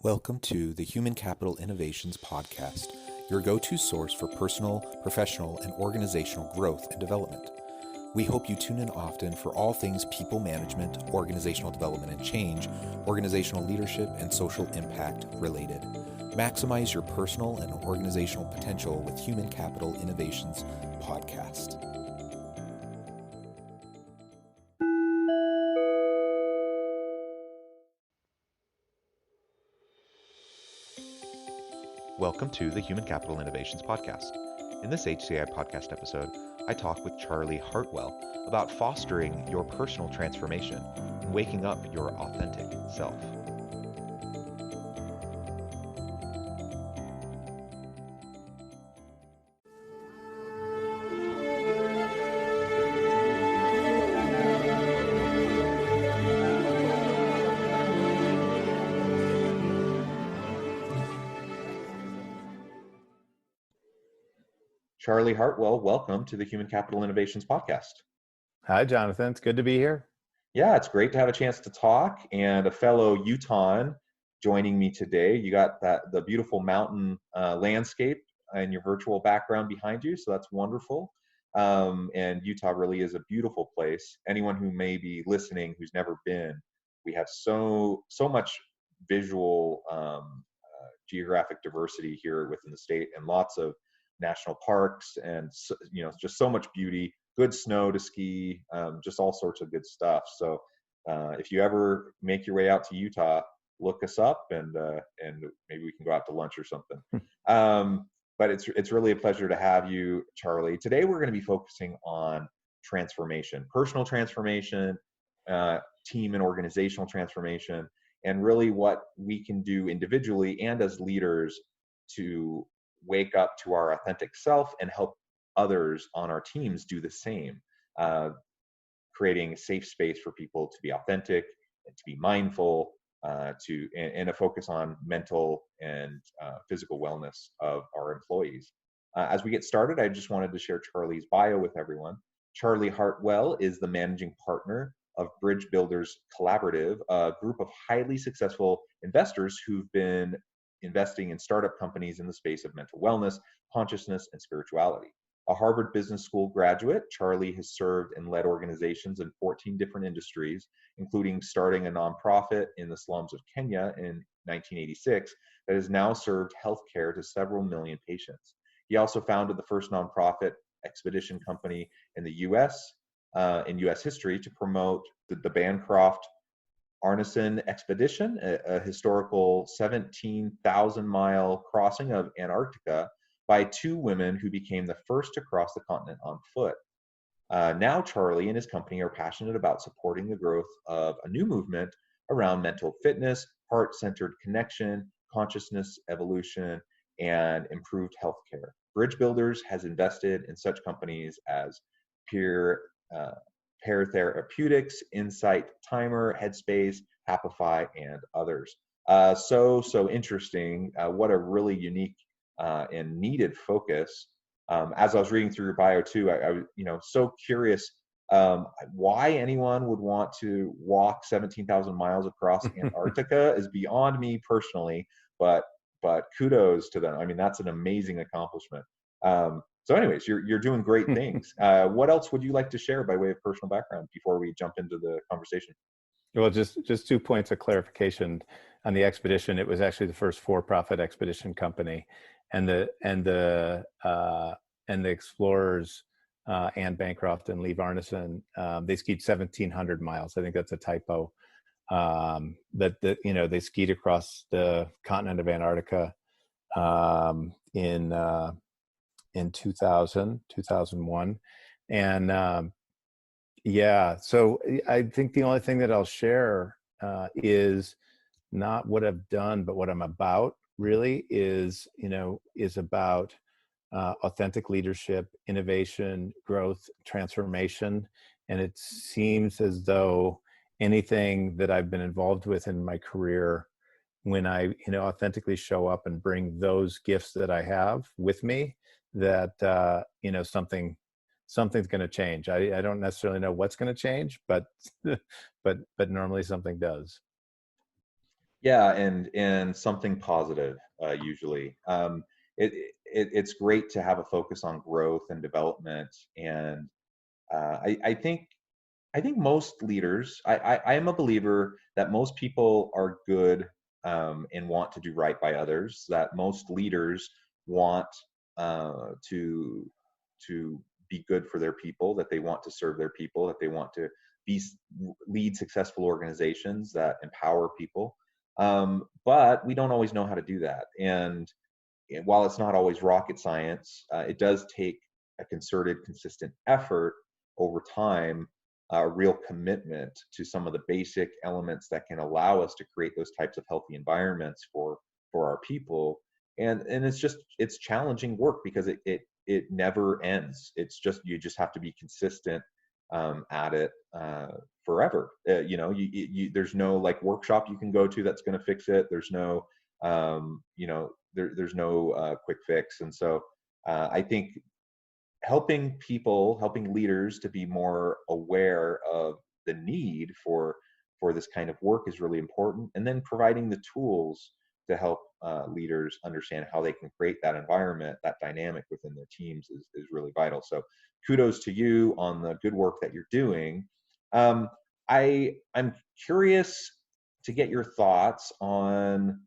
Welcome to the Human Capital Innovations Podcast, your go-to source for personal, professional, and organizational growth and development. We hope you tune in often for all things people management, organizational development and change, organizational leadership, and social impact related. Maximize your personal and organizational potential with Human Capital Innovations Podcast. Welcome to the Human Capital Innovations Podcast. In this HCI podcast episode, I talk with Charlie Hartwell about fostering your personal transformation and waking up your authentic self. Charlie Hartwell, welcome to the Human Capital Innovations Podcast. Hi, Jonathan. It's good to be here. Yeah, it's great to have a chance to talk, and a fellow Utahn joining me today. You got the beautiful mountain landscape and your virtual background behind you, so that's wonderful. And Utah really is a beautiful place. Anyone who may be listening who's never been, we have so much visual geographic diversity here within the state, and lots of national parks, and just so much beauty, good snow to ski, just all sorts of good stuff. So if you ever make your way out to Utah, look us up, and maybe we can go out to lunch or something. But it's really a pleasure to have you, Charlie. Today we're going to be focusing on transformation, personal transformation, team and organizational transformation, and really what we can do individually and as leaders to wake up to our authentic self and help others on our teams do the same, creating a safe space for people to be authentic and to be mindful, and a focus on mental and physical wellness of our employees. As we get started, I just wanted to share Charlie's bio with everyone. Charlie Hartwell is the managing partner of Bridge Builders Collaborative, a group of highly successful investors who've been investing in startup companies in the space of mental wellness, consciousness, and spirituality. A Harvard Business School graduate, Charlie has served and led organizations in 14 different industries, including starting a nonprofit in the slums of Kenya in 1986 that has now served healthcare to several million patients. He also founded the first nonprofit expedition company in the U.S. In U.S. history to promote the Bancroft Arneson Expedition, a historical 17,000-mile crossing of Antarctica by two women who became the first to cross the continent on foot. Now Charlie and his company are passionate about supporting the growth of a new movement around mental fitness, heart-centered connection, consciousness evolution, and improved healthcare. Bridge Builders has invested in such companies as Pair Therapeutics, Insight Timer, Headspace, Happify, and others. So interesting. What a really unique and needed focus. As I was reading through your bio too, I so curious why anyone would want to walk 17,000 miles across Antarctica is beyond me personally, but kudos to them. I mean, that's an amazing accomplishment. So anyways, you're doing great things. What else would you like to share by way of personal background before we jump into the conversation? Well, just 2 points of clarification on the expedition. It was actually the first for-profit expedition company, and the explorers, Anne Bancroft and Lee Arneson, they skied 1,700 miles. I think that's a typo. They skied across the continent of Antarctica in 2001. And so I think the only thing that I'll share is not what I've done, but what I'm about really is about authentic leadership, innovation, growth, transformation. And it seems as though anything that I've been involved with in my career, when I authentically show up and bring those gifts that I have with me, that something's going to change. I don't necessarily know what's going to change, but normally something does. Yeah, and something positive usually. It's great to have a focus on growth and development, and I think most leaders. I am a believer that most people are good and want to do right by others. That most leaders want to be good for their people. That they want to serve their people. That they want to be lead successful organizations that empower people. But we don't always know how to do that. And while it's not always rocket science, it does take a concerted, consistent effort over time, a real commitment to some of the basic elements that can allow us to create those types of healthy environments for our people. And it's challenging work because it never ends. It's just you just have to be consistent at it forever. There's no like workshop you can go to that's going to fix it. There's no there's no quick fix. And so I think helping leaders to be more aware of the need for this kind of work is really important. And then providing the tools to help leaders understand how they can create that environment, that dynamic within their teams is really vital. So kudos to you on the good work that you're doing. Um, I'm curious to get your thoughts on,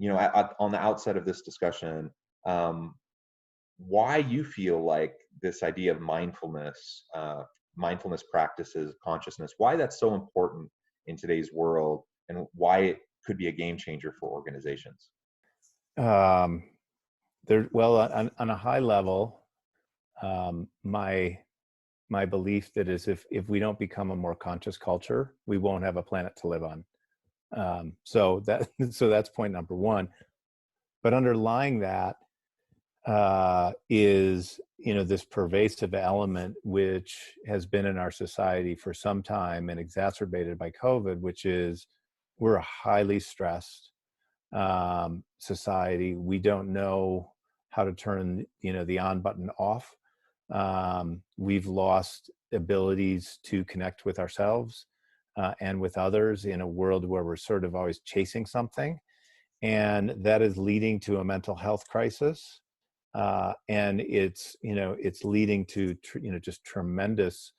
on the outside of this discussion, um, why you feel like this idea of mindfulness practices, consciousness, why that's so important in today's world, and why it could be a game changer for organizations. Um, well, on a high level, my belief that is if we don't become a more conscious culture, we won't have a planet to live on. So that's point number one. But underlying that is this pervasive element which has been in our society for some time and exacerbated by COVID, which is we're a highly stressed society. We don't know how to turn the on button off. We've lost abilities to connect with ourselves and with others in a world where we're sort of always chasing something, and that is leading to a mental health crisis. And it's leading to just tremendous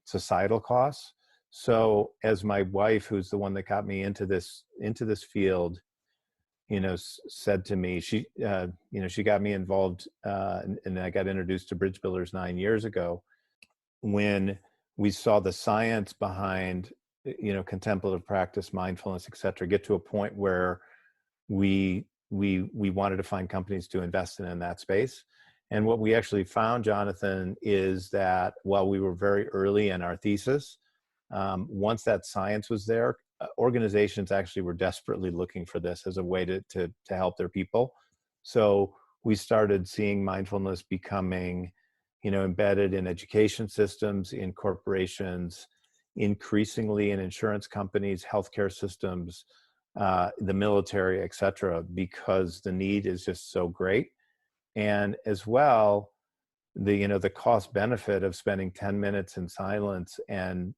societal costs. So as my wife, who's the one that got me into this field, said to me, she got me involved, and I got introduced to Bridge Builders 9 years ago when we saw the science behind, contemplative practice, mindfulness, et cetera, get to a point where we wanted to find companies to invest in that space. And what we actually found, Jonathan, is that while we were very early in our thesis, once that science was there, organizations actually were desperately looking for this as a way to help their people. So we started seeing mindfulness becoming, embedded in education systems, in corporations, increasingly in insurance companies, healthcare systems, the military, et cetera, because the need is just so great. And as well, the cost benefit of spending 10 minutes in silence and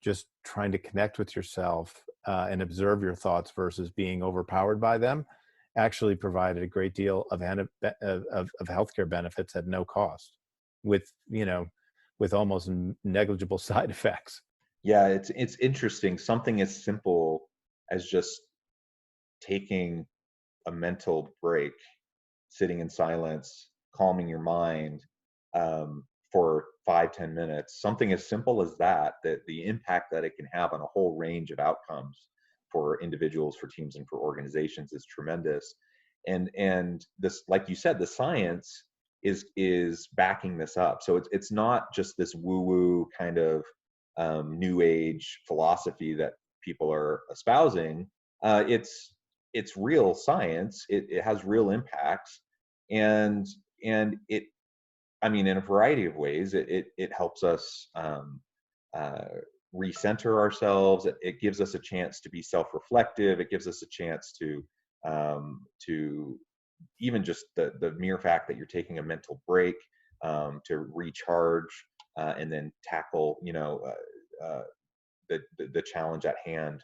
just trying to connect with yourself and observe your thoughts versus being overpowered by them actually provided a great deal of healthcare benefits at no cost, with with almost negligible side effects. Yeah, it's interesting. Something as simple as just taking a mental break, sitting in silence, calming your mind for 5-10 minutes, something as simple as that the impact that it can have on a whole range of outcomes for individuals, for teams, and for organizations is tremendous. And this, like you said, the science is backing this up. So it's not just this woo woo kind of new age philosophy that people are espousing. It's real science. It has real impacts, and it, I mean, in a variety of ways, it helps us uh, recenter ourselves. It gives us a chance to be self-reflective. It gives us a chance to even just the mere fact that you're taking a mental break to recharge and then tackle the challenge at hand,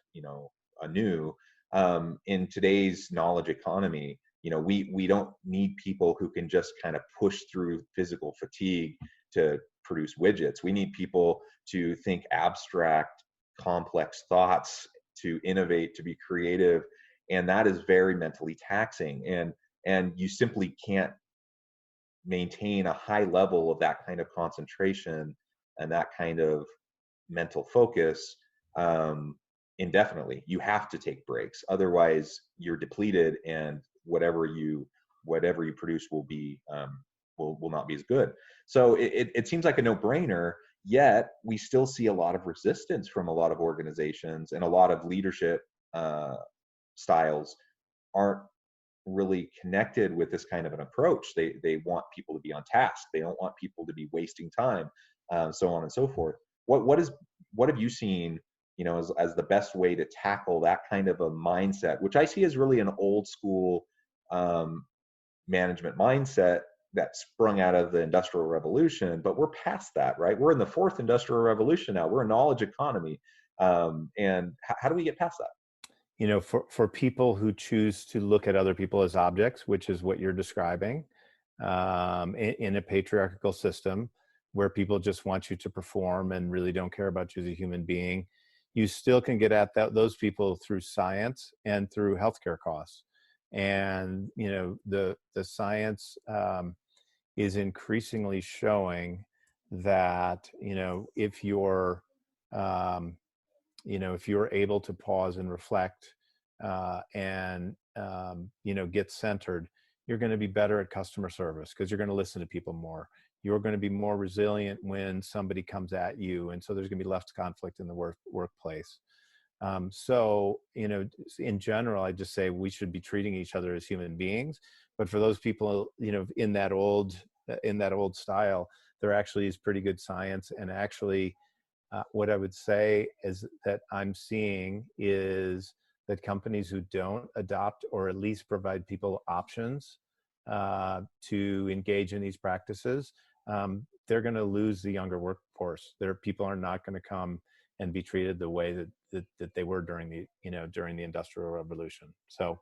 anew. In today's knowledge economy, we don't need people who can just kind of push through physical fatigue to produce widgets. We need people to think abstract, complex thoughts, to innovate, to be creative, and that is very mentally taxing. And you simply can't maintain a high level of that kind of concentration and that kind of mental focus indefinitely. You have to take breaks, otherwise you're depleted, and whatever you produce will be will not be as good. So it seems like a no-brainer, yet we still see a lot of resistance from a lot of organizations, and a lot of leadership styles aren't really connected with this kind of an approach. They want people to be on task. They don't want people to be wasting time, so on and so forth. What have you seen, as the best way to tackle that kind of a mindset, which I see as really an old school management mindset that sprung out of the Industrial Revolution, but we're past that, right? We're in the fourth Industrial Revolution now. We're a knowledge economy, and how do we get past that? For people who choose to look at other people as objects, which is what you're describing, in a patriarchal system where people just want you to perform and really don't care about you as a human being, you still can get at those people through science and through healthcare costs. And the science is increasingly showing that if you're if you're able to pause and reflect and get centered, you're going to be better at customer service because you're going to listen to people more. You're going to be more resilient when somebody comes at you, and so there's going to be less conflict in the workplace. So in general, I just say we should be treating each other as human beings. But for those people, in that old style, there actually is pretty good science, and actually. What I would say is that I'm seeing is that companies who don't adopt or at least provide people options to engage in these practices, they're going to lose the younger workforce. People are not going to come and be treated the way that they were during the Industrial Revolution. So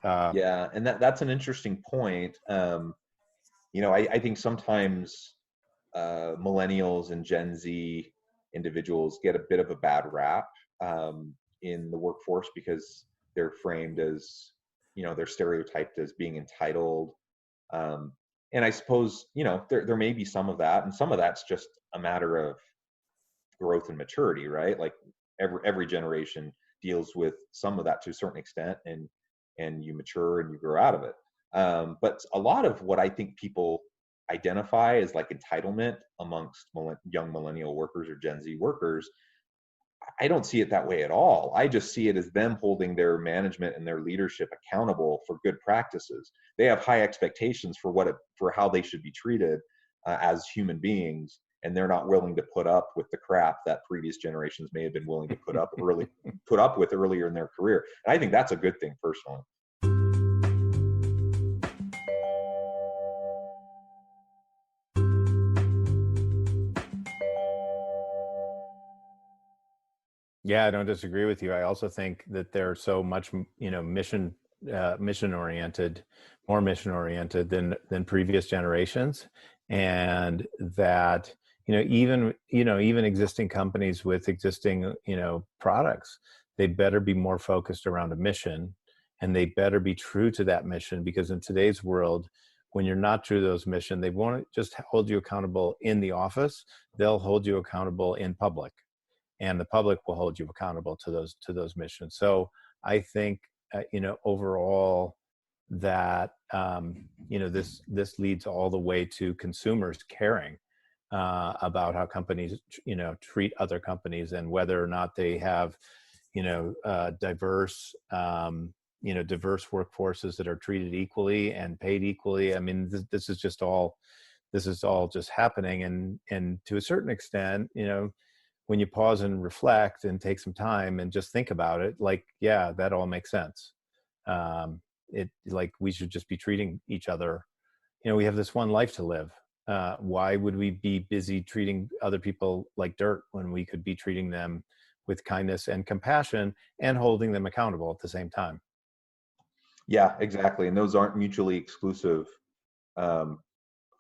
Yeah, and that's an interesting point. I think sometimes millennials and Gen Z individuals get a bit of a bad rap in the workforce because they're framed as, they're stereotyped as being entitled. And I suppose, there may be some of that, and some of that's just a matter of growth and maturity, right? Like every generation deals with some of that to a certain extent, and you mature and you grow out of it. But a lot of what I think people identify as like entitlement amongst young millennial workers or Gen Z workers, I don't see it that way at all. I just see it as them holding their management and their leadership accountable for good practices. They have high expectations for how they should be treated as human beings, and they're not willing to put up with the crap that previous generations may have been willing to put up with earlier in their career. And I think that's a good thing personally. Yeah, I don't disagree with you. I also think that they're so much, mission oriented, more mission oriented than previous generations, and that even existing companies with existing products, they better be more focused around a mission, and they better be true to that mission, because in today's world, when you're not true to those mission, they won't just hold you accountable in the office; they'll hold you accountable in public, and the public will hold you accountable to those missions. So I think overall that this leads all the way to consumers caring about how companies treat other companies, and whether or not they have diverse diverse workforces that are treated equally and paid equally. I mean, this is all just happening, and to a certain extent, when you pause and reflect and take some time and just think about it, like, yeah, that all makes sense. Like, we should just be treating each other. We have this one life to live. Why would we be busy treating other people like dirt when we could be treating them with kindness and compassion, and holding them accountable at the same time. Yeah, exactly. And those aren't mutually exclusive um,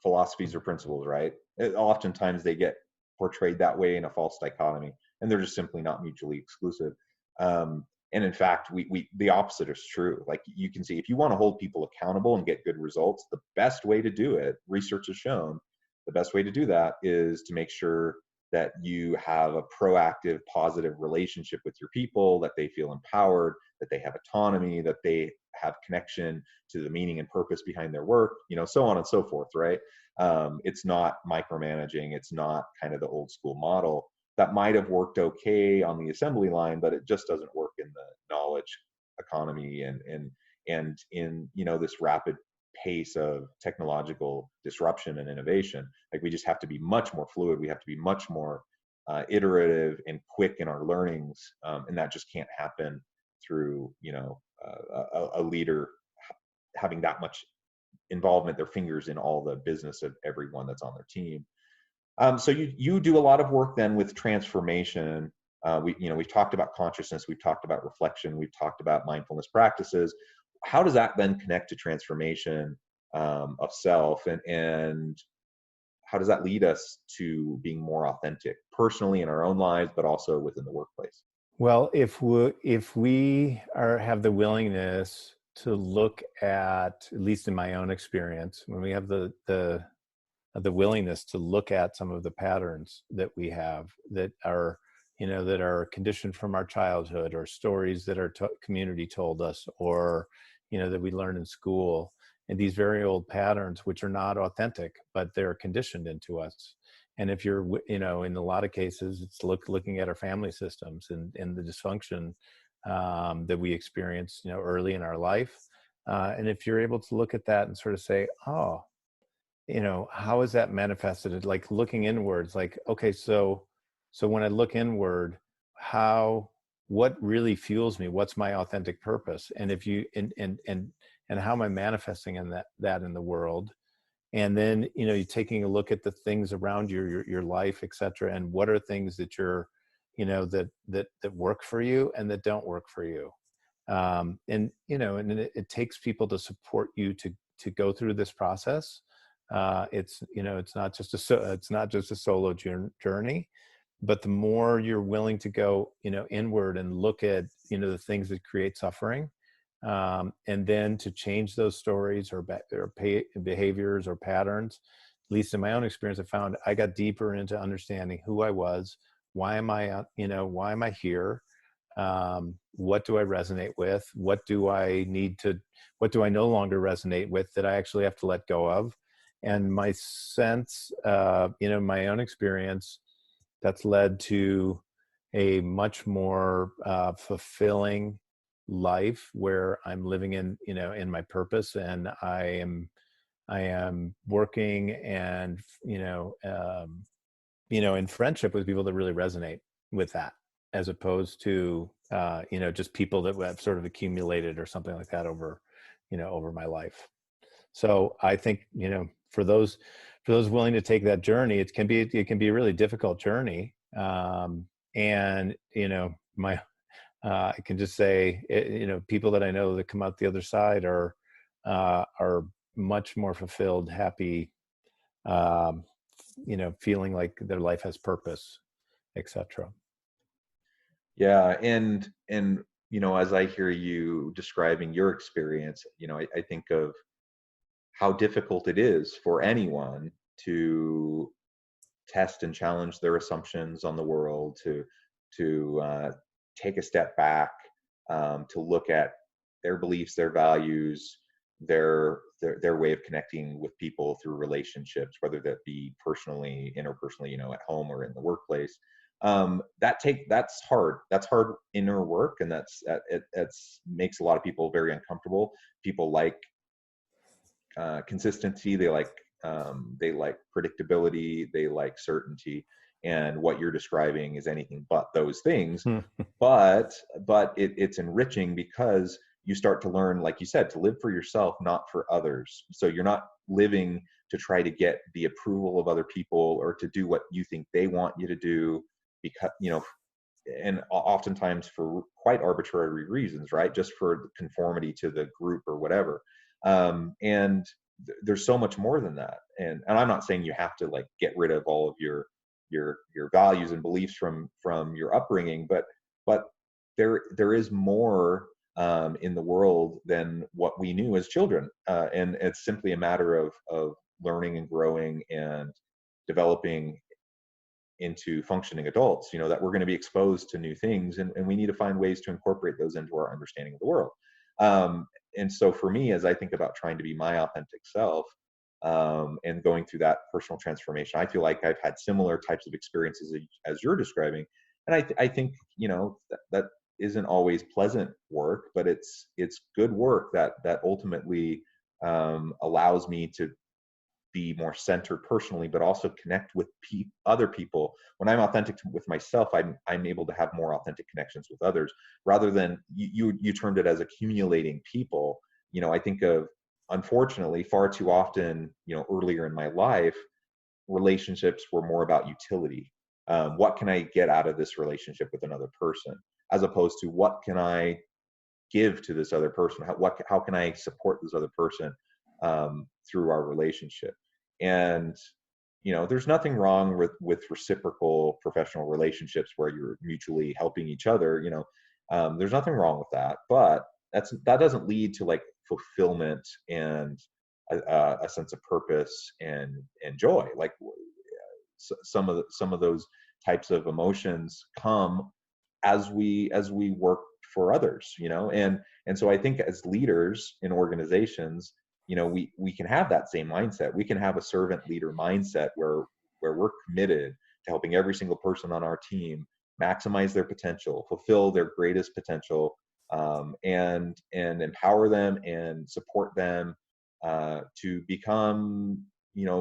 philosophies or principles, right? Oftentimes they get portrayed that way in a false dichotomy, and they're just simply not mutually exclusive. And in fact, we the opposite is true. Like you can see, if you want to hold people accountable and get good results, the best way to do it, research has shown, the best way to do that is to make sure that you have a proactive, positive relationship with your people, that they feel empowered, that they have autonomy, that they have connection to the meaning and purpose behind their work, so on and so forth, right? It's not micromanaging. It's not kind of the old school model that might have worked okay on the assembly line, but it just doesn't work in the knowledge economy and in this rapid pace of technological disruption and innovation. Like we just have to be much more fluid. We have to be much more iterative and quick in our learnings, and that just can't happen through a leader having that much involvement, their fingers in all the business of everyone that's on their team. So you do a lot of work then with transformation. We've talked about consciousness, we've talked about reflection, we've talked about mindfulness practices. How does that then connect to transformation of self, and how does that lead us to being more authentic personally in our own lives, but also within the workplace? Well, if we have the willingness to look at least in my own experience, when we have the willingness to look at some of the patterns that we have that are that are conditioned from our childhood, or stories that our community told us, or that we learned in school, and these very old patterns which are not authentic but they're conditioned into us. And if you're in a lot of cases it's looking at our family systems and the dysfunction that we experience early in our life, and if you're able to look at that and sort of say, oh, how is that manifested? Like looking inwards, like, okay, so when I look inward, what really fuels me? What's my authentic purpose? And if you, and how am I manifesting in that in the world? And then, you're taking a look at the things around you, your life, et cetera. And what are things that you're, that work for you and that don't work for you? And it takes people to support you to go through this process. It's not just a solo journey, but the more you're willing to go inward and look at the things that create suffering, and then to change those stories or behaviors or patterns. At least in my own experience, I found I got deeper into understanding who I was. Why am I here? What do I resonate with? What do I no longer resonate with that I actually have to let go of? And my sense, my own experience, that's led to a much more fulfilling life where I'm living in my purpose, and I am working and in friendship with people that really resonate with that, as opposed to just people that have sort of accumulated or something like that over my life. So I think for those willing to take that journey, it can be a really difficult journey, and my I can just say people that I know that come out the other side are much more fulfilled, happy, um, feeling like their life has purpose, etc. Yeah, and as I hear you describing your experience, I think of how difficult it is for anyone to test and challenge their assumptions on the world, to take a step back, to look at their beliefs, their values, their way of connecting with people through relationships, whether that be personally, interpersonally, at home or in the workplace. That's hard. That's hard inner work, and that's makes a lot of people very uncomfortable. People like consistency. They like predictability. They like certainty. And what you're describing is anything but those things. But it's enriching because you start to learn, like you said, to live for yourself, not for others. So you're not living to try to get the approval of other people or to do what you think they want you to do, because and oftentimes for quite arbitrary reasons, right? Just for conformity to the group or whatever. And there's so much more than that. And I'm not saying you have to like get rid of all of your values and beliefs from your upbringing, but there is more in the world than what we knew as children, and it's simply a matter of learning and growing and developing into functioning adults, that we're going to be exposed to new things, and we need to find ways to incorporate those into our understanding of the world. And so for me, as I think about trying to be my authentic self, and going through that personal transformation, I feel like I've had similar types of experiences as you're describing. And I think, that isn't always pleasant work, but it's good work that ultimately allows me to be more centered personally, but also connect with other people. When I'm authentic with myself, I'm able to have more authentic connections with others, rather than you termed it as accumulating people. I think of, unfortunately, far too often, earlier in my life, relationships were more about utility. What can I get out of this relationship with another person, as opposed to what can I give to this other person? How can I support this other person through our relationship? And there's nothing wrong with reciprocal professional relationships where you're mutually helping each other. There's nothing wrong with that, but that doesn't lead to like fulfillment and a sense of purpose and joy. Like some of those types of emotions come as we work for others, and so I think as leaders in organizations, we can have that same mindset. We can have a servant leader mindset where we're committed to helping every single person on our team maximize their potential, fulfill their greatest potential, and empower them and support them to become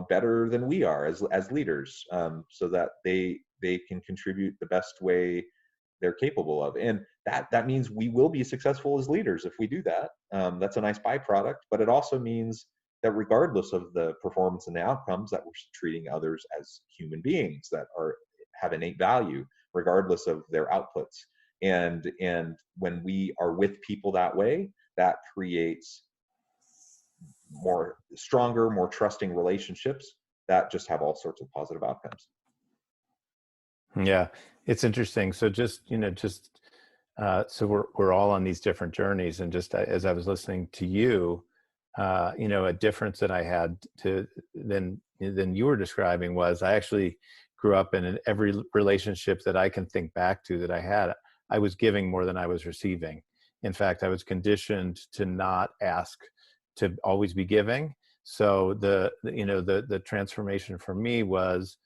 better than we are as leaders, so that they can contribute the best way they're capable of. And that means we will be successful as leaders if we do that. That's a nice byproduct, but it also means that regardless of the performance and the outcomes, that we're treating others as human beings that have innate value regardless of their outputs. And when we are with people that way, that creates more stronger, more trusting relationships that just have all sorts of positive outcomes. Yeah, it's interesting. So so we're all on these different journeys, and just as I was listening to you, a difference that I had than you were describing was I actually grew up in every relationship that I can think back to that I had, I was giving more than I was receiving. In fact, I was conditioned to not ask, to always be giving. So the transformation for me was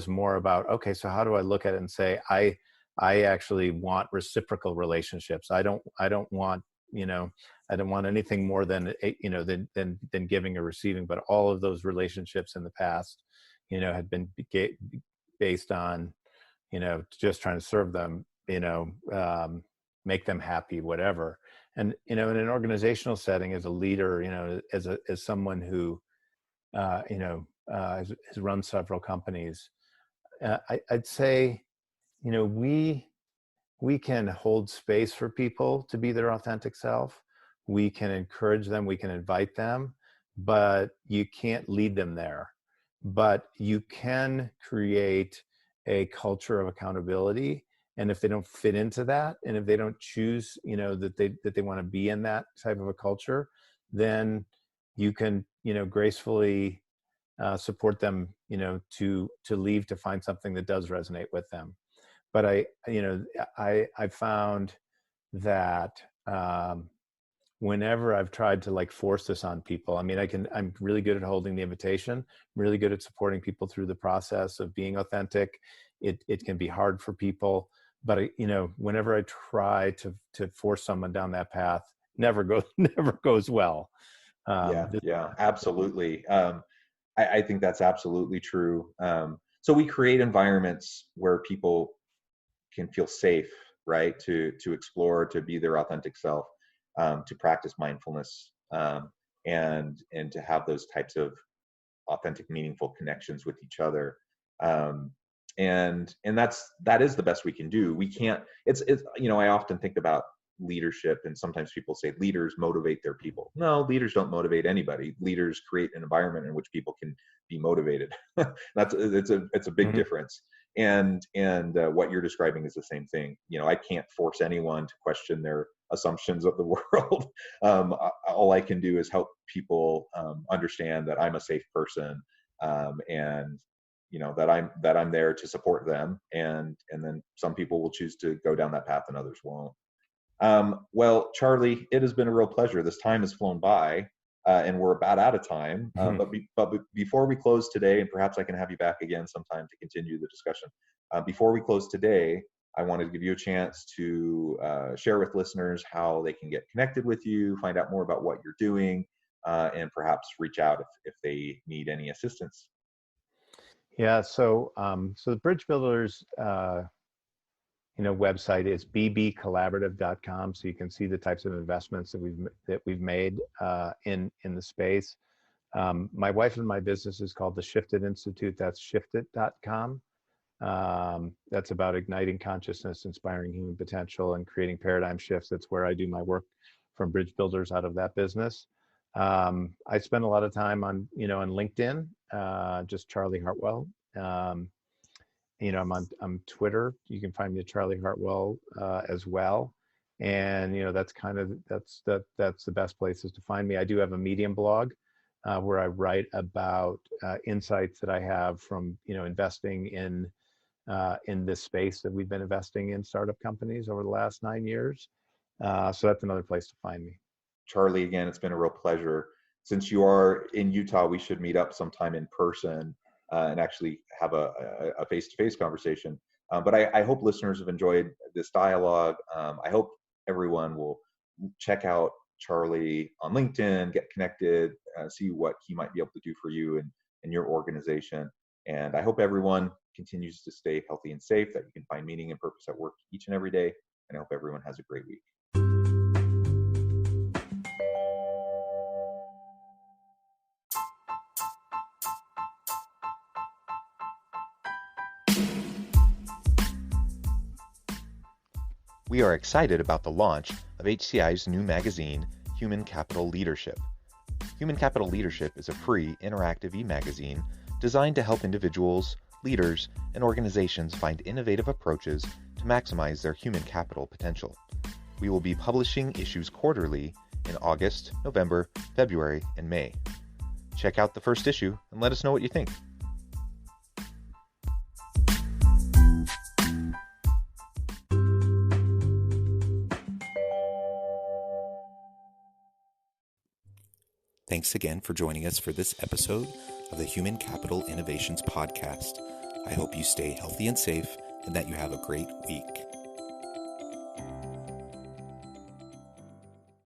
more about, okay, so how do I look at it and say, I actually want reciprocal relationships. I don't want, I don't want anything more than than giving or receiving. But all of those relationships in the past, had been based on, just trying to serve them, make them happy, whatever. And in an organizational setting, as a leader, as someone who has run several companies, I'd say, we can hold space for people to be their authentic self. We can encourage them, we can invite them, but you can't lead them there. But you can create a culture of accountability. And if they don't fit into that, and if they don't choose, that they want to be in that type of a culture, then you can, gracefully support them, to leave, to find something that does resonate with them. But I found that whenever I've tried to like force this on people, I'm really good at holding the invitation, really good at supporting people through the process of being authentic. It can be hard for people, but whenever I try to force someone down that path, never goes well. Yeah, absolutely. I think that's absolutely true. So we create environments where people can feel safe, right, to explore, to be their authentic self, to practice mindfulness, and to have those types of authentic, meaningful connections with each other. that is the best we can do. We can't, it's, I often think about leadership, and sometimes people say leaders motivate their people. No, leaders don't motivate anybody. Leaders create an environment in which people can be motivated. It's a big Mhm. difference. And what you're describing is the same thing. I can't force anyone to question their assumptions of the world. All I can do is help people understand that I'm a safe person, and that I'm there to support them, and then some people will choose to go down that path and others won't. Well, Charlie, it has been a real pleasure. This time has flown by, and we're about out of time. Mhm. But before we close today, and perhaps I can have you back again sometime to continue the discussion. Before we close today, I wanted to give you a chance to share with listeners how they can get connected with you, find out more about what you're doing, and perhaps reach out if they need any assistance. Yeah, so the Bridge Builders website is bbcollaborative.com, so you can see the types of investments that we've made in the space. My wife and my business is called the Shifted Institute. That's shifted.com. That's about igniting consciousness, inspiring human potential, and creating paradigm shifts. That's where I do my work from Bridge Builders out of that business. I spend a lot of time on LinkedIn, just Charlie Hartwell. I'm Twitter. You can find me at Charlie Hartwell as well. And that's the best places to find me. I do have a Medium blog where I write about insights that I have from investing in this space that we've been investing in startup companies over the last 9 years. So that's another place to find me. Charlie, again, it's been a real pleasure. Since you are in Utah, we should meet up sometime in person and actually have a face-to-face conversation. But I hope listeners have enjoyed this dialogue. I hope everyone will check out Charlie on LinkedIn, get connected, see what he might be able to do for you and your organization. And I hope everyone continues to stay healthy and safe, that you can find meaning and purpose at work each and every day. And I hope everyone has a great week. We are excited about the launch of HCI's new magazine, Human Capital Leadership. Human Capital Leadership is a free, interactive e-magazine designed to help individuals, leaders, and organizations find innovative approaches to maximize their human capital potential. We will be publishing issues quarterly in August, November, February, and May. Check out the first issue and let us know what you think. Thanks again for joining us for this episode of the Human Capital Innovations Podcast. I hope you stay healthy and safe and that you have a great week.